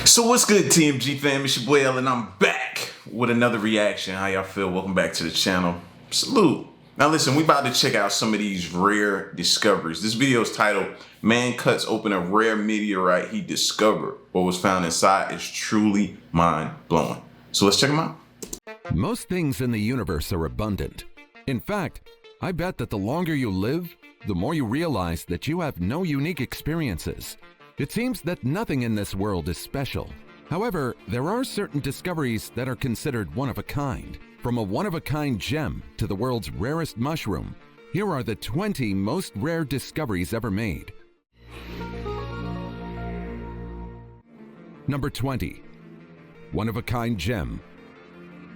So what's good, TMG fam? It's your boy L and I'm back with another reaction. How y'all feel? Welcome back to the channel. Salute. Now listen, we about to check out some of these rare discoveries. This video is titled, Man Cuts Open a Rare Meteorite He Discovered. What was found inside is truly mind-blowing. So let's check them out. Most things in the universe are abundant. In fact, I bet that the longer you live, the more you realize that you have no unique experiences. It seems that nothing in this world is special. However, there are certain discoveries that are considered one of a kind. From a one-of-a-kind gem to the world's rarest mushroom, here are the 20 most rare discoveries ever made. Number 20. One-of-a-kind gem.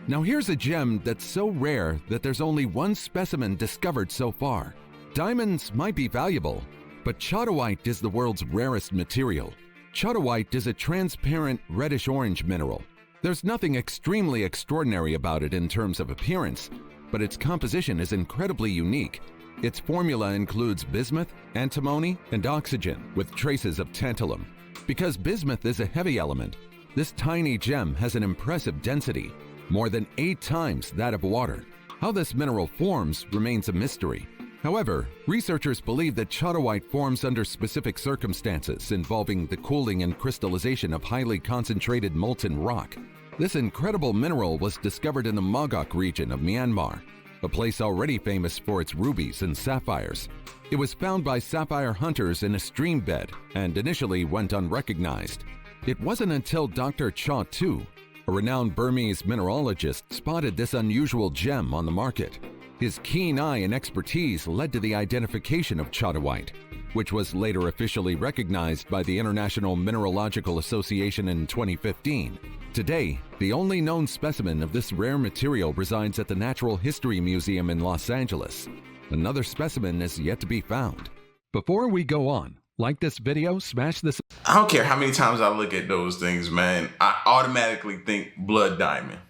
Now here's a gem that's so rare that there's only one specimen discovered so far. Diamonds might be valuable, but chadoite is the world's rarest material. Chadoite is a transparent reddish-orange mineral. There's nothing extremely extraordinary about it in terms of appearance, but its composition is incredibly unique. Its formula includes bismuth, antimony, and oxygen, with traces of tantalum. Because bismuth is a heavy element, this tiny gem has an impressive density, more than 8 times that of water. How this mineral forms remains a mystery. However, researchers believe that chadoite forms under specific circumstances involving the cooling and crystallization of highly concentrated molten rock. This incredible mineral was discovered in the Mogok region of Myanmar, a place already famous for its rubies and sapphires. It was found by sapphire hunters in a stream bed and initially went unrecognized. It wasn't until Dr. Cha Tu, a renowned Burmese mineralogist, spotted this unusual gem on the market. His keen eye and expertise led to the identification of chadoite, which was later officially recognized by the International Mineralogical Association in 2015. Today, the only known specimen of this rare material resides at the Natural History Museum in Los Angeles. Another specimen is yet to be found. Before we go on, like this video, smash this. I don't care how many times I look at those things, man. I automatically think blood diamond.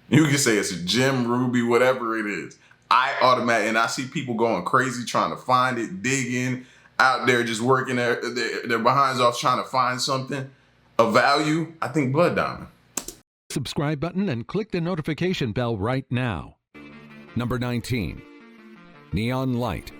You can say it's a gem, ruby, whatever it is. And I see people going crazy trying to find it, digging out there, just working their behinds off trying to find something of value. I think blood diamond. Subscribe button and click the notification bell right now. Number 19. Neon light.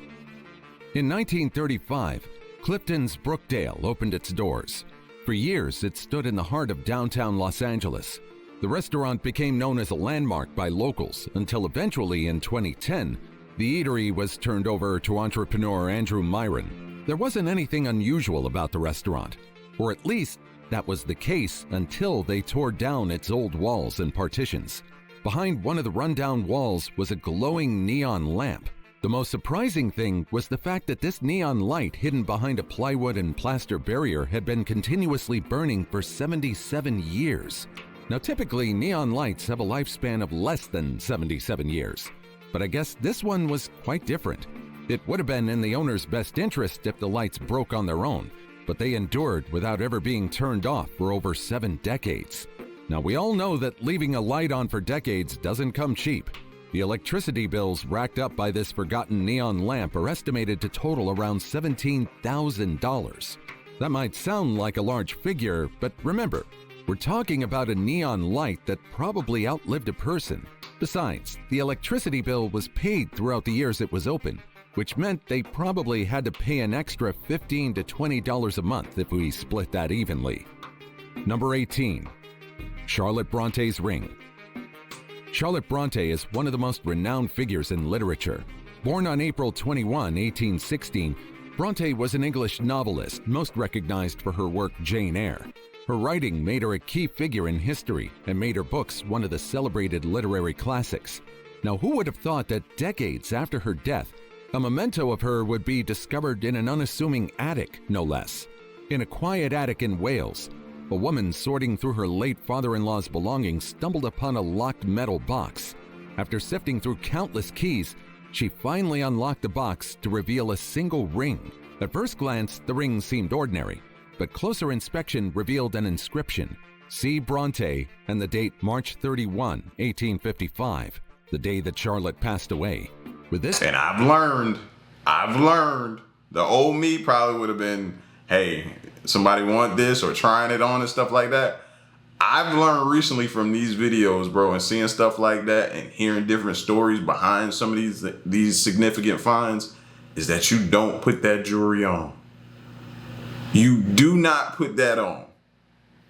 In 1935, Clifton's Brookdale opened its doors. For years, it stood in the heart of downtown Los Angeles. The restaurant became known as a landmark by locals until eventually in 2010, the eatery was turned over to entrepreneur Andrew Myron. There wasn't anything unusual about the restaurant, or at least that was the case until they tore down its old walls and partitions. Behind one of the rundown walls was a glowing neon lamp. The most surprising thing was the fact that this neon light hidden behind a plywood and plaster barrier had been continuously burning for 77 years. Now typically neon lights have a lifespan of less than 77 years, but I guess this one was quite different. It would have been in the owner's best interest if the lights broke on their own, but they endured without ever being turned off for over 7 decades. Now we all know that leaving a light on for decades doesn't come cheap. The electricity bills racked up by this forgotten neon lamp are estimated to total around $17,000. That might sound like a large figure, but remember, we're talking about a neon light that probably outlived a person. Besides, the electricity bill was paid throughout the years it was open, which meant they probably had to pay an extra $15 to $20 a month if we split that evenly. Number 18. Charlotte Bronte's ring. Charlotte Bronte is one of the most renowned figures in literature. Born on April 21, 1816, Bronte was an English novelist most recognized for her work Jane Eyre. Her writing made her a key figure in history and made her books one of the celebrated literary classics. Now, who would have thought that decades after her death, a memento of her would be discovered in an unassuming attic, no less? In a quiet attic in Wales, a woman sorting through her late father-in-law's belongings stumbled upon a locked metal box. After sifting through countless keys, she finally unlocked the box to reveal a single ring. At first glance, the ring seemed ordinary, but closer inspection revealed an inscription, C. Bronte, and the date March 31, 1855, the day that Charlotte passed away. With this, And I've learned, the old me probably would have been, hey, somebody want this or trying it on and stuff like that. I've learned recently from these videos, bro, and seeing stuff like that and hearing different stories behind some of these significant finds, is that you don't put that jewelry on. You do not put that on,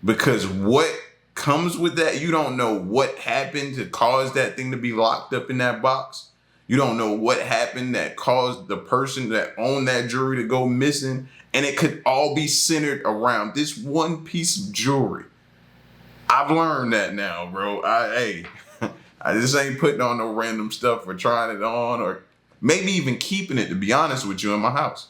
because what comes with that, you don't know what happened to cause that thing to be locked up in that box. You don't know what happened that caused the person that owned that jewelry to go missing. And it could all be centered around this one piece of jewelry. I've learned that now, bro. I just ain't putting on no random stuff or trying it on or maybe even keeping it, to be honest with you, in my house.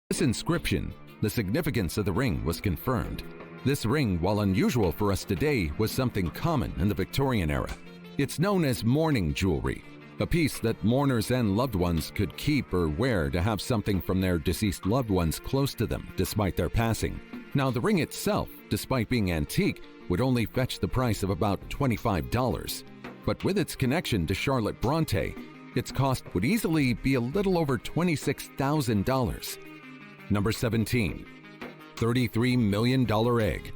This inscription, the significance of the ring was confirmed. This ring, while unusual for us today, was something common in the Victorian era. It's known as mourning jewelry, a piece that mourners and loved ones could keep or wear to have something from their deceased loved ones close to them despite their passing. Now, the ring itself, despite being antique, would only fetch the price of about $25. But with its connection to Charlotte Bronte, its cost would easily be a little over $26,000. Number 17. $33 million egg.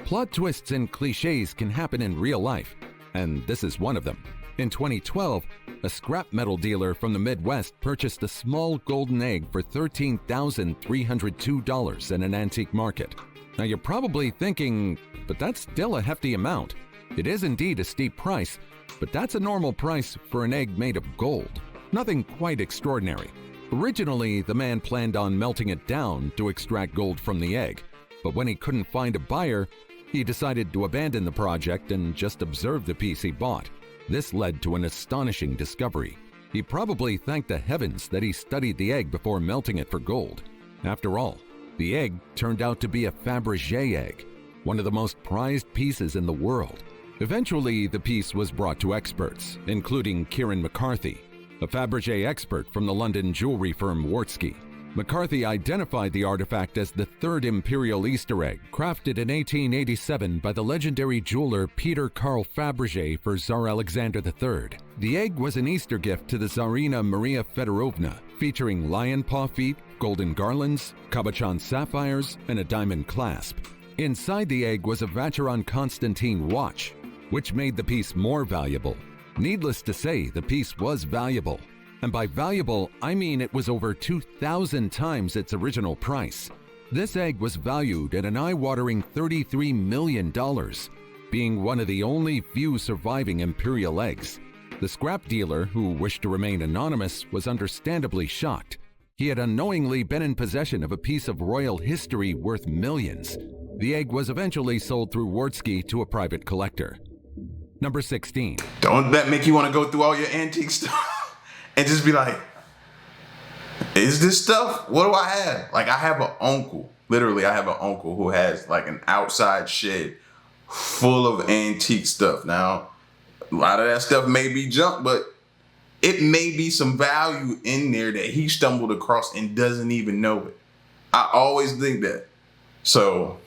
Plot twists and cliches can happen in real life, and this is one of them. In 2012, a scrap metal dealer from the Midwest purchased a small golden egg for $13,302 in an antique market. Now you're probably thinking, but that's still a hefty amount. It is indeed a steep price, but that's a normal price for an egg made of gold. Nothing quite extraordinary. Originally, the man planned on melting it down to extract gold from the egg, but when he couldn't find a buyer, he decided to abandon the project and just observe the piece he bought. This led to an astonishing discovery. He probably thanked the heavens that he studied the egg before melting it for gold. After all, the egg turned out to be a Fabergé egg, one of the most prized pieces in the world. Eventually, the piece was brought to experts, including Kieran McCarthy, a Fabergé expert from the London jewelry firm Swartzky. McCarthy identified the artifact as the third imperial Easter egg, crafted in 1887 by the legendary jeweler Peter Carl Fabergé for Tsar Alexander III. The egg was an Easter gift to the Tsarina Maria Fedorovna, featuring lion paw feet, golden garlands, cabochon sapphires, and a diamond clasp. Inside the egg was a Vacheron Constantine watch, which made the piece more valuable. Needless to say, the piece was valuable. And by valuable, I mean it was over 2,000 times its original price. This egg was valued at an eye-watering $33 million, being one of the only few surviving imperial eggs. The scrap dealer, who wished to remain anonymous, was understandably shocked. He had unknowingly been in possession of a piece of royal history worth millions. The egg was eventually sold through Swartzky to a private collector. Number 16. Don't that make you want to go through all your antique stuff and just be like, is this stuff? What do I have? Like, I have an uncle. Literally, I have an uncle who has like an outside shed full of antique stuff. Now, a lot of that stuff may be junk, but it may be some value in there that he stumbled across and doesn't even know it. I always think that. So,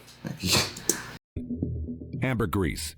ambergris.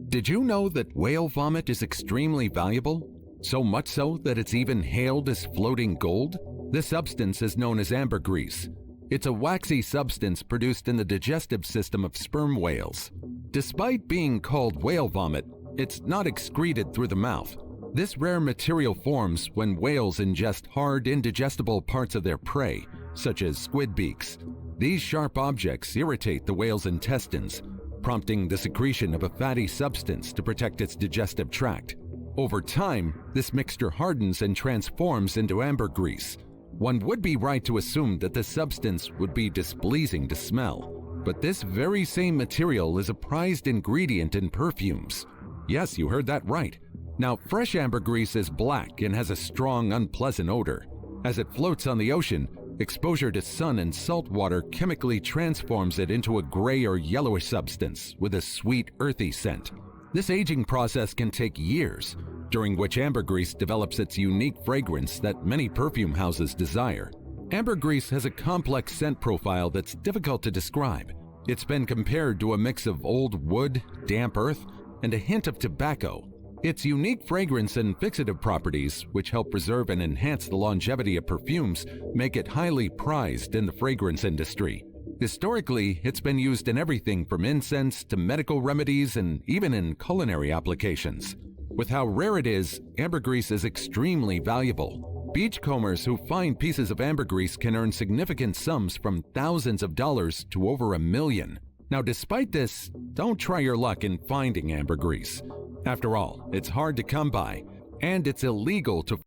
Did you know that whale vomit is extremely valuable? So much so that it's even hailed as floating gold? This substance is known as ambergris. It's a waxy substance produced in the digestive system of sperm whales. Despite being called whale vomit, it's not excreted through the mouth. This rare material forms when whales ingest hard, indigestible parts of their prey, such as squid beaks. These sharp objects irritate the whale's intestines, prompting the secretion of a fatty substance to protect its digestive tract. Over time, this mixture hardens and transforms into ambergris. One would be right to assume that this substance would be displeasing to smell, but this very same material is a prized ingredient in perfumes. Yes, you heard that right. Now, fresh ambergris is black and has a strong, unpleasant odor. As it floats on the ocean, exposure to sun and salt water chemically transforms it into a gray or yellowish substance with a sweet, earthy scent. This aging process can take years, during which ambergris develops its unique fragrance that many perfume houses desire. Ambergris has a complex scent profile that's difficult to describe. It's been compared to a mix of old wood, damp earth, and a hint of tobacco. Its unique fragrance and fixative properties, which help preserve and enhance the longevity of perfumes, make it highly prized in the fragrance industry. Historically, it's been used in everything from incense to medical remedies and even in culinary applications. With how rare it is, ambergris is extremely valuable. Beachcombers who find pieces of ambergris can earn significant sums from thousands of dollars to over $1 million. Now, despite this, don't try your luck in finding ambergris. After all, it's hard to come by, and it's illegal to...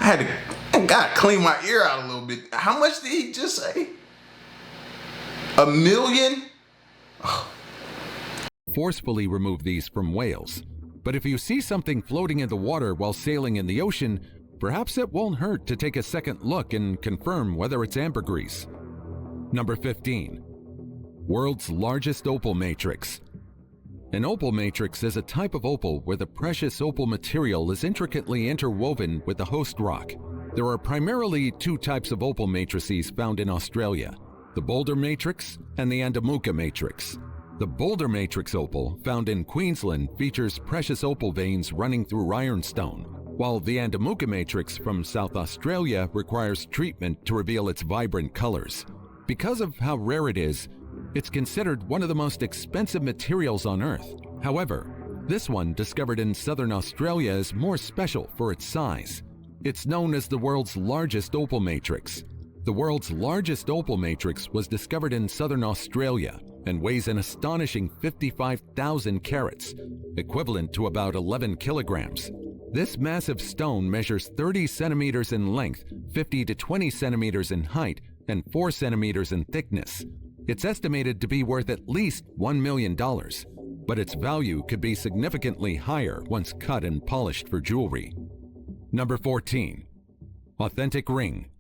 I gotta clean my ear out a little bit. How much did he just say? $1 million? forcefully remove these from whales. But if you see something floating in the water while sailing in the ocean, perhaps it won't hurt to take a second look and confirm whether it's ambergris. Number 15. World's largest opal matrix. An opal matrix is a type of opal where the precious opal material is intricately interwoven with the host rock. There are primarily two types of opal matrices found in Australia, the Boulder Matrix and the Andamuka Matrix. The Boulder Matrix opal, found in Queensland, features precious opal veins running through ironstone, while the Andamuka Matrix from South Australia requires treatment to reveal its vibrant colors. Because of how rare it is, it's considered one of the most expensive materials on Earth. However, this one, discovered in southern Australia, is more special for its size. It's known as the world's largest opal matrix. The world's largest opal matrix was discovered in southern Australia and weighs an astonishing 55,000 carats, equivalent to about 11 kilograms. This massive stone measures 30 centimeters in length, 50 to 20 centimeters in height, and 4 centimeters in thickness. It's estimated to be worth at least $1 million, but its value could be significantly higher once cut and polished for jewelry. Number 14. Authentic ring.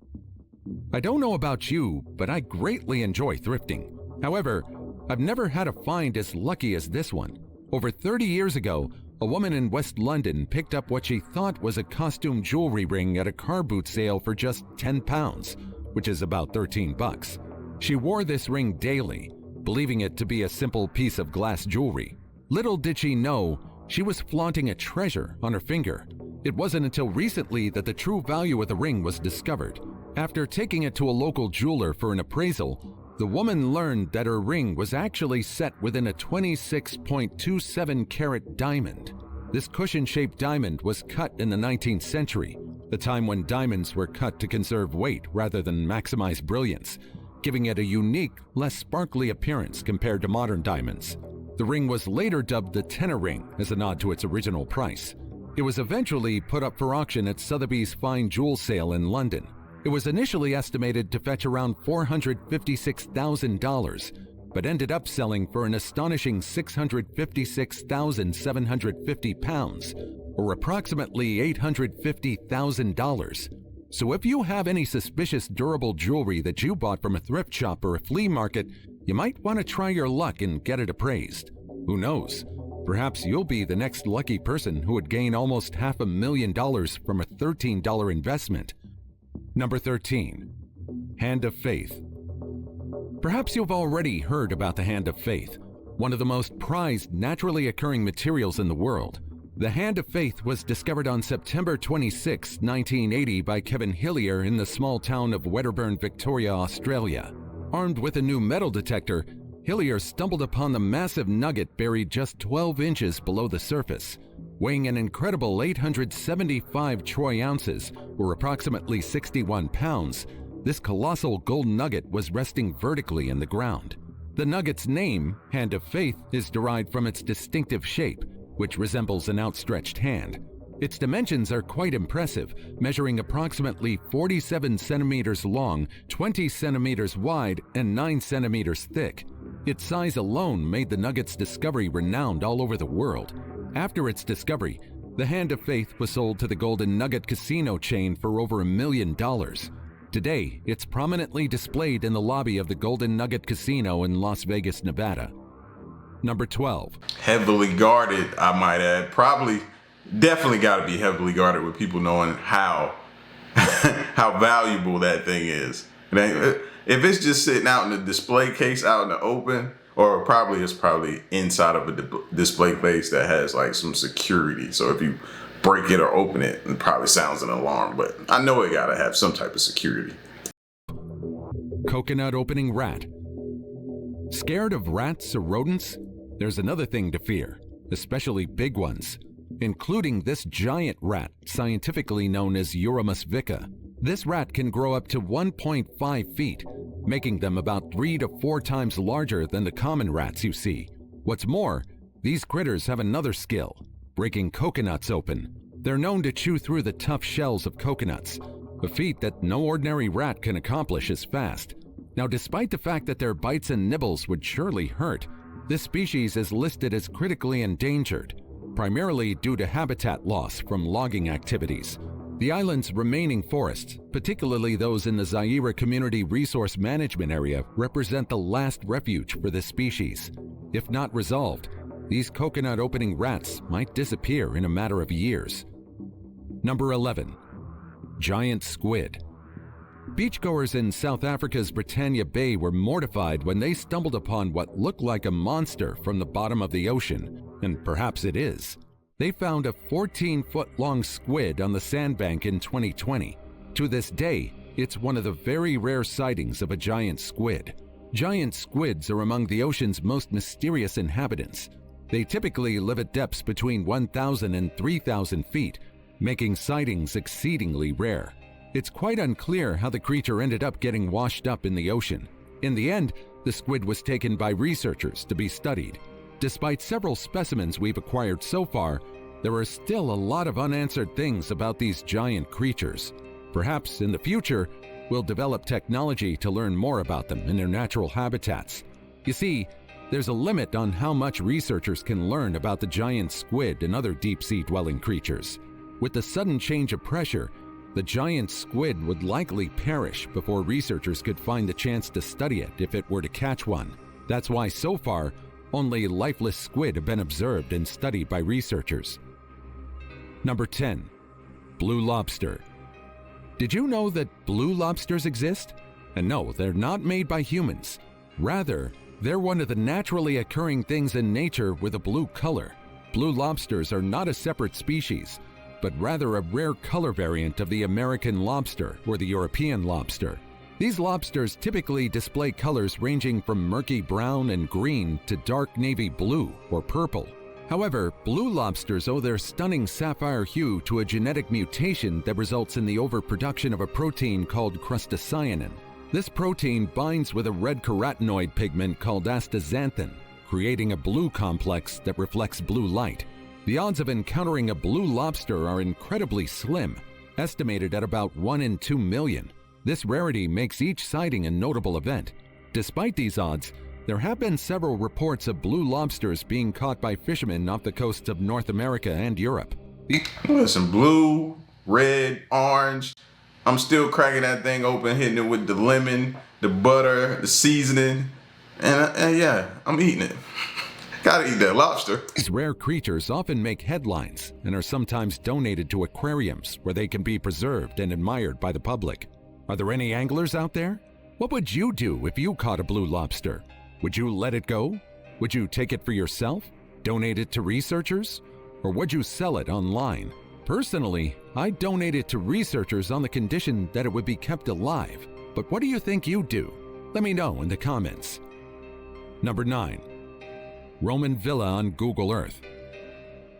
I don't know about you, but I greatly enjoy thrifting. However, I've never had a find as lucky as this one. Over 30 years ago, a woman in West London picked up what she thought was a costume jewelry ring at a car boot sale for just £10, which is about 13 bucks. She wore this ring daily, believing it to be a simple piece of glass jewelry. Little did she know, she was flaunting a treasure on her finger. It wasn't until recently that the true value of the ring was discovered. After taking it to a local jeweler for an appraisal, the woman learned that her ring was actually set within a 26.27 carat diamond. This cushion-shaped diamond was cut in the 19th century, the time when diamonds were cut to conserve weight rather than maximize brilliance, giving it a unique, less sparkly appearance compared to modern diamonds. The ring was later dubbed the tenner ring as a nod to its original price. It was eventually put up for auction at Sotheby's Fine Jewel Sale in London. It was initially estimated to fetch around $456,000, but ended up selling for an astonishing £656,750, or approximately $850,000. So if you have any suspicious durable jewelry that you bought from a thrift shop or a flea market, you might want to try your luck and get it appraised. Who knows? Perhaps you'll be the next lucky person who would gain almost $500,000 from a $13 investment. Number 13. Hand of Faith. Perhaps you've already heard about the Hand of Faith, one of the most prized naturally occurring materials in the world. The Hand of Faith was discovered on September 26, 1980 by Kevin Hillier in the small town of Wedderburn, Victoria, Australia. Armed with a new metal detector, Hillier stumbled upon the massive nugget buried just 12 inches below the surface. Weighing an incredible 875 troy ounces, or approximately 61 pounds, this colossal gold nugget was resting vertically in the ground. The nugget's name, Hand of Faith, is derived from its distinctive shape, which resembles an outstretched hand. Its dimensions are quite impressive, measuring approximately 47 centimeters long, 20 centimeters wide, and 9 centimeters thick. Its size alone made the nugget's discovery renowned all over the world. After its discovery, the Hand of Faith was sold to the Golden Nugget casino chain for over $1 million. Today, it's prominently displayed in the lobby of the Golden Nugget Casino in Las Vegas, Nevada. Number 12. Heavily guarded, I might add. Definitely got to be heavily guarded with people knowing how valuable that thing is. If it's just sitting out in the display case out in the open, or it's probably inside of a display case that has like some security. So if you break it or open it, it probably sounds an alarm, but I know it gotta have some type of security. Coconut opening rat. Scared of rats or rodents? There's another thing to fear, especially big ones, including this giant rat, scientifically known as Uromus vica. This rat can grow up to 1.5 feet, making them about 3 to 4 times larger than the common rats you see. What's more, these critters have another skill, breaking coconuts open. They're known to chew through the tough shells of coconuts, a feat that no ordinary rat can accomplish as fast. Now, despite the fact that their bites and nibbles would surely hurt, this species is listed as critically endangered, primarily due to habitat loss from logging activities. The island's remaining forests, particularly those in the Zaire Community Resource Management Area, represent the last refuge for this species. If not resolved, these coconut-opening rats might disappear in a matter of years. Number 11. Giant squid. Beachgoers in South Africa's Britannia Bay were mortified when they stumbled upon what looked like a monster from the bottom of the ocean, and perhaps it is. They found a 14-foot-long squid on the sandbank in 2020. To this day, it's one of the very rare sightings of a giant squid. Giant squids are among the ocean's most mysterious inhabitants. They typically live at depths between 1,000 and 3,000 feet, making sightings exceedingly rare. It's quite unclear how the creature ended up getting washed up in the ocean. In the end, the squid was taken by researchers to be studied. Despite several specimens we've acquired so far, there are still a lot of unanswered things about these giant creatures. Perhaps in the future, we'll develop technology to learn more about them in their natural habitats. You see, there's a limit on how much researchers can learn about the giant squid and other deep-sea dwelling creatures. With the sudden change of pressure, the giant squid would likely perish before researchers could find the chance to study it if it were to catch one. That's why so far, only lifeless squid have been observed and studied by researchers. Number 10. Blue lobster. Did you know that blue lobsters exist? And no, they're not made by humans. Rather, they're one of the naturally occurring things in nature with a blue color. Blue lobsters are not a separate species, but rather a rare color variant of the American lobster or the European lobster. These lobsters typically display colors ranging from murky brown and green to dark navy blue or purple. However, blue lobsters owe their stunning sapphire hue to a genetic mutation that results in the overproduction of a protein called crustacyanin. This protein binds with a red carotenoid pigment called astaxanthin, creating a blue complex that reflects blue light. The odds of encountering a blue lobster are incredibly slim, estimated at about 1 in 2 million. This rarity makes each sighting a notable event. Despite these odds, there have been several reports of blue lobsters being caught by fishermen off the coasts of North America and Europe. Listen, blue, red, orange. I'm still cracking that thing open, hitting it with the lemon, the butter, the seasoning, and yeah, I'm eating it. Gotta eat that lobster. These rare creatures often make headlines and are sometimes donated to aquariums where they can be preserved and admired by the public. Are there any anglers out there? What would you do if you caught a blue lobster? Would you let it go? Would you take it for yourself? Donate it to researchers? Or would you sell it online? Personally, I'd donate it to researchers on the condition that it would be kept alive. But what do you think you'd do? Let me know in the comments. Number 9. Roman Villa on Google Earth.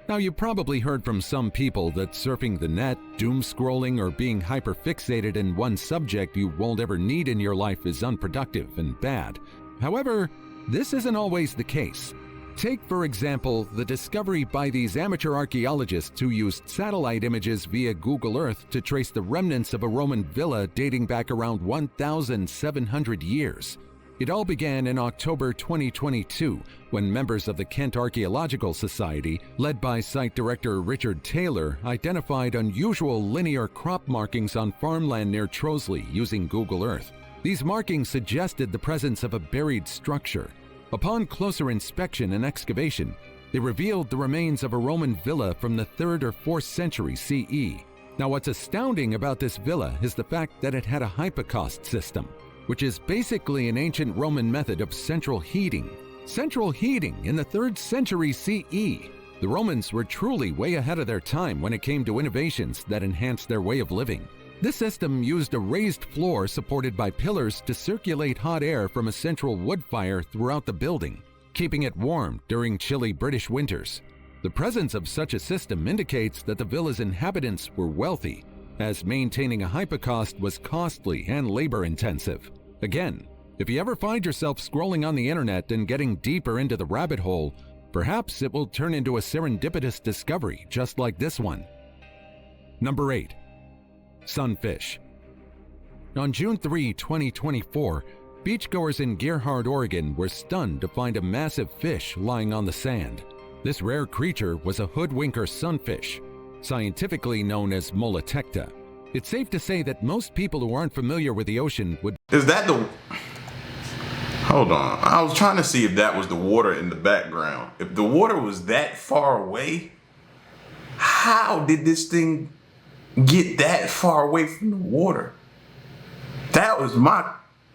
Now, you probably heard from some people that surfing the net, doom scrolling, or being hyperfixated in one subject you won't ever need in your life is unproductive and bad. However, this isn't always the case. Take, for example, the discovery by these amateur archaeologists who used satellite images via Google Earth to trace the remnants of a Roman villa dating back around 1,700 years. It all began in October 2022 when members of the Kent Archaeological Society, led by site director Richard Taylor, identified unusual linear crop markings on farmland near Trosley using Google Earth. These markings suggested the presence of a buried structure. Upon closer inspection and excavation, they revealed the remains of a Roman villa from the 3rd or 4th century CE. Now, what's astounding about this villa is the fact that it had a hypocaust system, which is basically an ancient Roman method of central heating. Central heating in the 3rd century CE. The Romans were truly way ahead of their time when it came to innovations that enhanced their way of living. This system used a raised floor supported by pillars to circulate hot air from a central wood fire throughout the building, keeping it warm during chilly British winters. The presence of such a system indicates that the villa's inhabitants were wealthy, as maintaining a hypocaust was costly and labor-intensive. Again, if you ever find yourself scrolling on the internet and getting deeper into the rabbit hole, perhaps it will turn into a serendipitous discovery just like this one. Number 8. Sunfish. On June 3, 2024, beachgoers in Gerhard, Oregon were stunned to find a massive fish lying on the sand. This rare creature was a hoodwinker sunfish, scientifically known as Molotecta. It's safe to say that most people who aren't familiar with the ocean would... Is that the... Hold on. I was trying to see if that was the water in the background. If the water was that far away, how did this thing get that far away from the water? That was my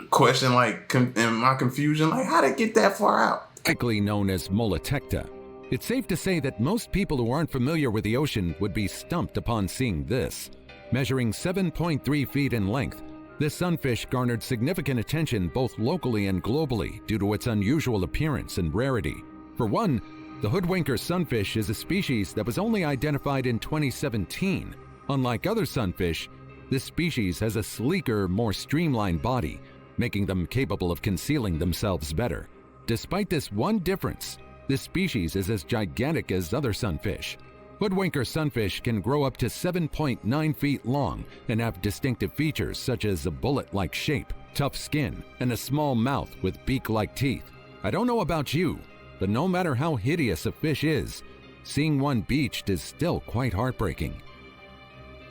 question, like, in my confusion. Like, how did it get that far out? Likely known as Molotecta. It's safe to say that most people who aren't familiar with the ocean would be stumped upon seeing this. Measuring 7.3 feet in length, this sunfish garnered significant attention both locally and globally due to its unusual appearance and rarity. For one, the hoodwinker sunfish is a species that was only identified in 2017. Unlike other sunfish, this species has a sleeker, more streamlined body, making them capable of concealing themselves better. Despite this one difference, this species is as gigantic as other sunfish. Hoodwinker sunfish can grow up to 7.9 feet long and have distinctive features such as a bullet-like shape, tough skin, and a small mouth with beak-like teeth. I don't know about you, but no matter how hideous a fish is, seeing one beached is still quite heartbreaking.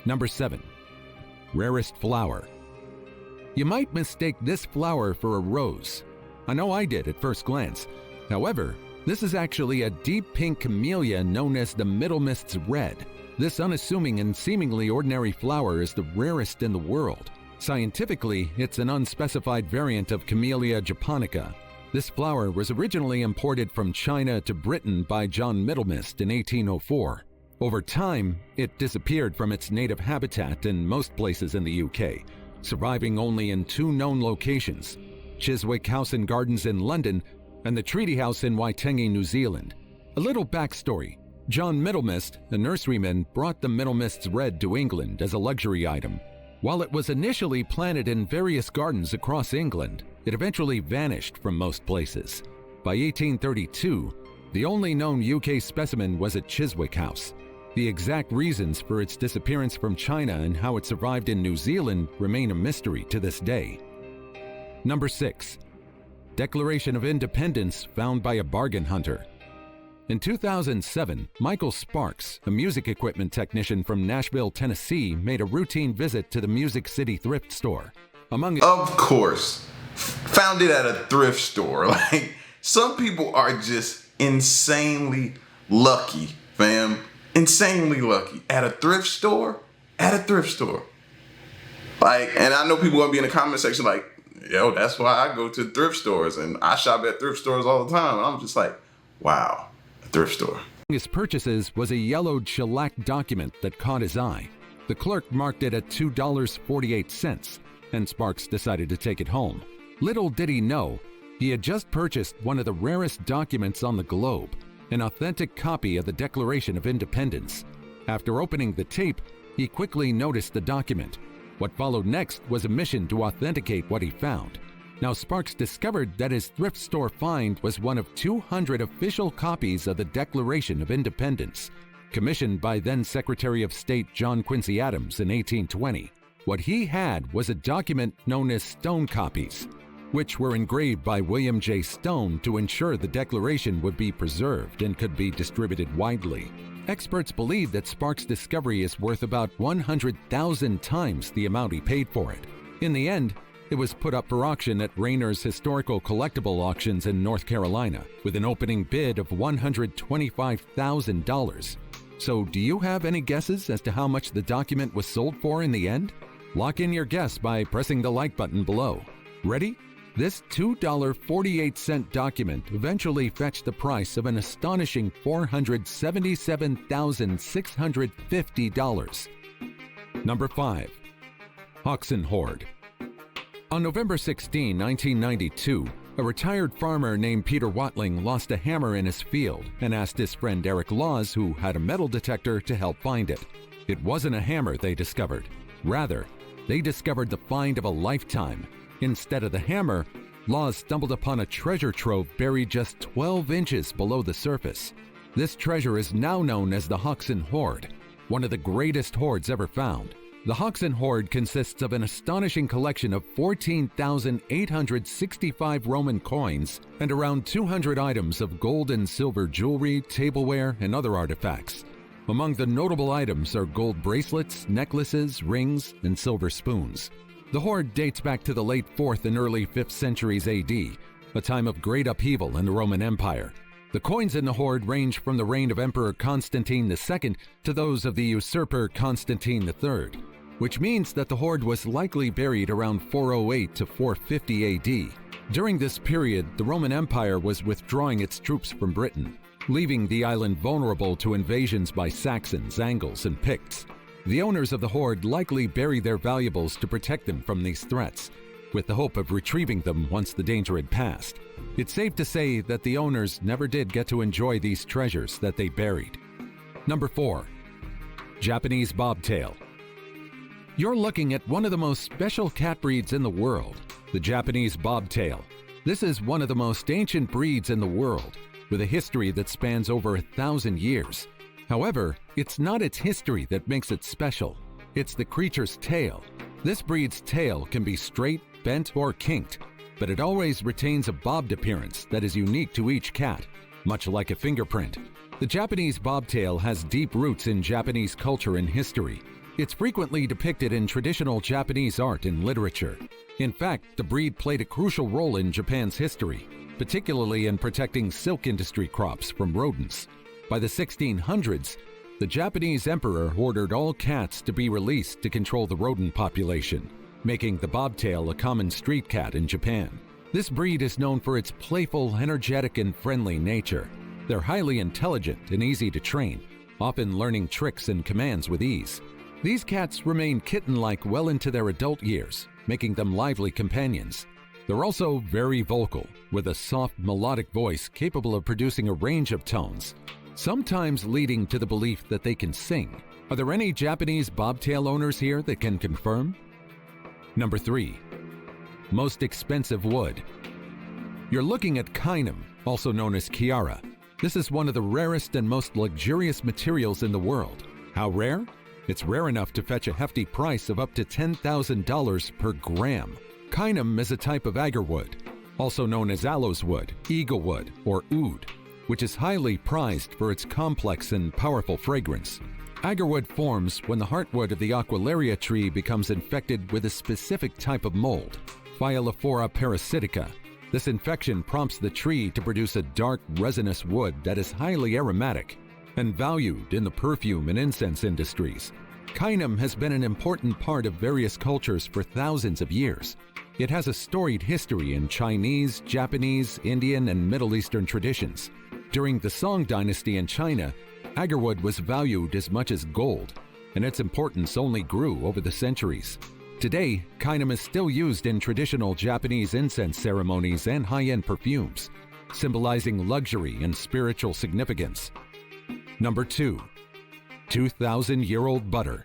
Number 7. Rarest Flower. You might mistake this flower for a rose. I know I did at first glance. However, this is actually a deep pink camellia known as the Middle Mist's Red. This unassuming and seemingly ordinary flower is the rarest in the world. Scientifically, it's an unspecified variant of Camellia japonica. This flower was originally imported from China to Britain by John Middlemist in 1804. Over time, it disappeared from its native habitat in most places in the UK, surviving only in 2 known locations, Chiswick House and Gardens in London and the Treaty House in Waitangi, New Zealand. A little backstory. John Middlemist, a nurseryman, brought the Middle Mist's Red to England as a luxury item. While it was initially planted in various gardens across England, it eventually vanished from most places. By 1832, the only known UK specimen was at Chiswick House. The exact reasons for its disappearance from China and how it survived in New Zealand remain a mystery to this day. Number 6. Declaration of Independence found by a bargain hunter. In 2007, Michael Sparks, a music equipment technician from Nashville, Tennessee, made a routine visit to the Music City thrift store. Of course, found it at a thrift store. Like, some people are just insanely lucky, fam. Insanely lucky. At a thrift store? At a thrift store. Like, and I know people gonna be in the comment section like, yo, that's why I go to thrift stores and I shop at thrift stores all the time. And I'm just like, wow, a thrift store. His purchases was a yellowed shellac document that caught his eye. The clerk marked it at $2.48, and Sparks decided to take it home. Little did he know, he had just purchased one of the rarest documents on the globe, an authentic copy of the Declaration of Independence. After opening the tape, he quickly noticed the document. What followed next was a mission to authenticate what he found. Now Sparks discovered that his thrift store find was one of 200 official copies of the Declaration of Independence, commissioned by then Secretary of State John Quincy Adams in 1820. What he had was a document known as stone copies, which were engraved by William J. Stone to ensure the Declaration would be preserved and could be distributed widely. Experts believe that Sparks' discovery is worth about 100,000 times the amount he paid for it. In the end, it was put up for auction at Rayner's Historical Collectible Auctions in North Carolina, with an opening bid of $125,000. So do you have any guesses as to how much the document was sold for in the end? Lock in your guess by pressing the like button below. Ready? This $2.48 document eventually fetched the price of an astonishing $477,650. Number 5. Hoxton Horde. On November 16, 1992, a retired farmer named Peter Watling lost a hammer in his field and asked his friend Eric Laws, who had a metal detector, to help find it. It wasn't a hammer they discovered. Rather, they discovered the find of a lifetime. Instead of the hammer, Laws stumbled upon a treasure trove buried just 12 inches below the surface. This treasure is now known as the Hoxton Horde, one of the greatest hoards ever found. The Hoxton Horde consists of an astonishing collection of 14,865 Roman coins and around 200 items of gold and silver jewelry, tableware, and other artifacts. Among the notable items are gold bracelets, necklaces, rings, and silver spoons. The Horde dates back to the late 4th and early 5th centuries AD, a time of great upheaval in the Roman Empire. The coins in the Horde range from the reign of Emperor Constantine II to those of the usurper Constantine III, which means that the Horde was likely buried around 408 to 450 AD. During this period, the Roman Empire was withdrawing its troops from Britain, leaving the island vulnerable to invasions by Saxons, Angles, and Picts. The owners of the Horde likely buried their valuables to protect them from these threats, with the hope of retrieving them once the danger had passed. It's safe to say that the owners never did get to enjoy these treasures that they buried. Number 4. Japanese Bobtail. You're looking at one of the most special cat breeds in the world, the Japanese Bobtail. This is one of the most ancient breeds in the world, with a history that spans over 1,000 years. However, it's not its history that makes it special. It's the creature's tail. This breed's tail can be straight, bent, or kinked, but it always retains a bobbed appearance that is unique to each cat, much like a fingerprint. The Japanese Bobtail has deep roots in Japanese culture and history. It's frequently depicted in traditional Japanese art and literature. In fact, the breed played a crucial role in Japan's history, particularly in protecting silk industry crops from rodents. By the 1600s, the Japanese emperor ordered all cats to be released to control the rodent population, making the bobtail a common street cat in Japan. This breed is known for its playful, energetic, and friendly nature. They're highly intelligent and easy to train, often learning tricks and commands with ease. These cats remain kitten-like well into their adult years, making them lively companions. They're also very vocal, with a soft, melodic voice capable of producing a range of tones, sometimes leading to the belief that they can sing. Are there any Japanese bobtail owners here that can confirm? Number 3. Most expensive wood. You're looking at kainam, also known as kiara. This is one of the rarest and most luxurious materials in the world. How rare? It's rare enough to fetch a hefty price of up to $10,000 per gram. Kainam is a type of agarwood, also known as aloes wood, eagle wood, or oud, which is highly prized for its complex and powerful fragrance. Agarwood forms when the heartwood of the Aquilaria tree becomes infected with a specific type of mold, Phyllophora parasitica. This infection prompts the tree to produce a dark, resinous wood that is highly aromatic and valued in the perfume and incense industries. Kainam has been an important part of various cultures for thousands of years. It has a storied history in Chinese, Japanese, Indian, and Middle Eastern traditions. During the Song dynasty in China, agarwood was valued as much as gold, and its importance only grew over the centuries. Today, kainam is still used in traditional Japanese incense ceremonies and high-end perfumes, symbolizing luxury and spiritual significance. Number 2. 2,000-year-old butter.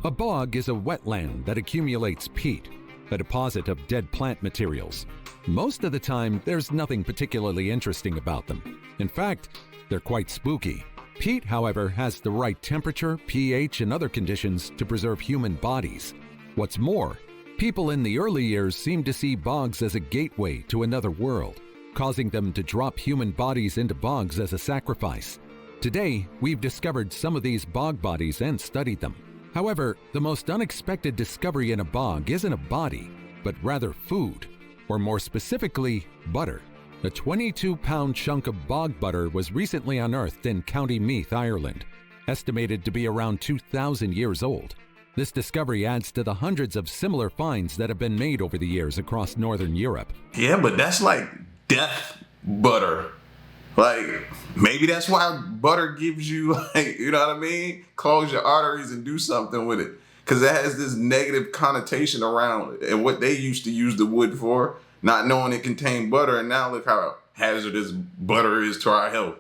A bog is a wetland that accumulates peat, a deposit of dead plant materials. Most of the time, there's nothing particularly interesting about them. In fact, they're quite spooky. Peat, however, has the right temperature, pH, and other conditions to preserve human bodies. What's more, people in the early years seemed to see bogs as a gateway to another world, causing them to drop human bodies into bogs as a sacrifice. Today, we've discovered some of these bog bodies and studied them. However, the most unexpected discovery in a bog isn't a body, but rather food, or more specifically, butter. A 22-pound chunk of bog butter was recently unearthed in County Meath, Ireland, estimated to be around 2,000 years old. This discovery adds to the hundreds of similar finds that have been made over the years across Northern Europe. Yeah, but that's like death butter. Like, maybe that's why butter gives you, like, you know what I mean? Close your arteries and do something with it. because it has this negative connotation around it and what they used to use the wood for, not knowing it contained butter, and now look how hazardous butter is to our health.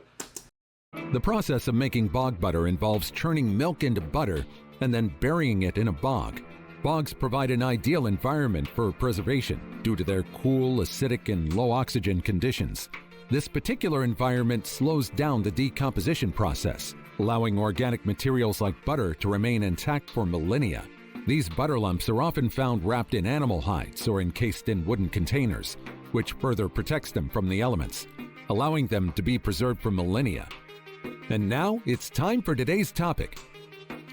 The process of making bog butter involves churning milk into butter and then burying it in a bog. Bogs provide an ideal environment for preservation due to their cool, acidic, and low oxygen conditions. This particular environment slows down the decomposition process, allowing organic materials like butter to remain intact for millennia. These butter lumps are often found wrapped in animal hides or encased in wooden containers, which further protects them from the elements, allowing them to be preserved for millennia. And now it's time for today's topic.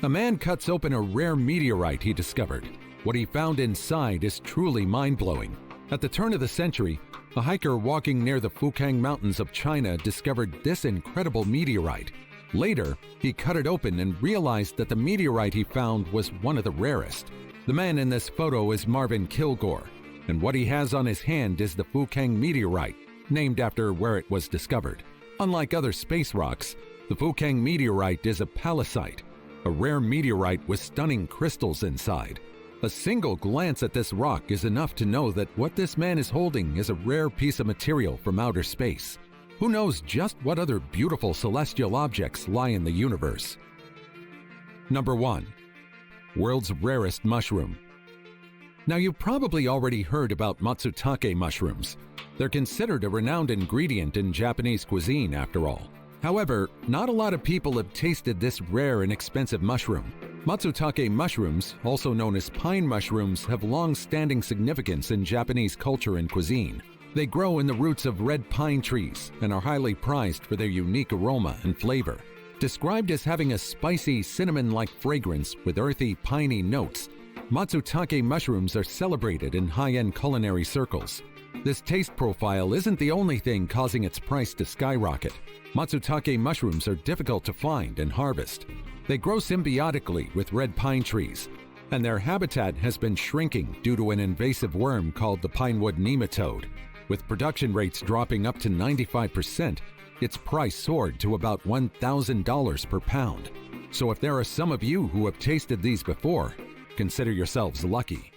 A man cuts open a rare meteorite he discovered. What he found inside is truly mind-blowing. At the turn of the century, a hiker walking near the Fukang Mountains of China discovered this incredible meteorite. Later, he cut it open and realized that the meteorite he found was one of the rarest. The man in this photo is Marvin Kilgore, and what he has on his hand is the Fukang meteorite, named after where it was discovered. Unlike other space rocks, the Fukang meteorite is a palisite, a rare meteorite with stunning crystals inside. A single glance at this rock is enough to know that what this man is holding is a rare piece of material from outer space. Who knows just what other beautiful celestial objects lie in the universe? Number 1. World's rarest mushroom. Now, you've probably already heard about matsutake mushrooms. They're considered a renowned ingredient in Japanese cuisine, after all. However, not a lot of people have tasted this rare and expensive mushroom. Matsutake mushrooms, also known as pine mushrooms, have long-standing significance in Japanese culture and cuisine. They grow in the roots of red pine trees and are highly prized for their unique aroma and flavor. Described as having a spicy, cinnamon-like fragrance with earthy, piney notes, matsutake mushrooms are celebrated in high-end culinary circles. This taste profile isn't the only thing causing its price to skyrocket. Matsutake mushrooms are difficult to find and harvest. They grow symbiotically with red pine trees, and their habitat has been shrinking due to an invasive worm called the pinewood nematode. With production rates dropping up to 95%, its price soared to about $1,000 per pound. So if there are some of you who have tasted these before, consider yourselves lucky.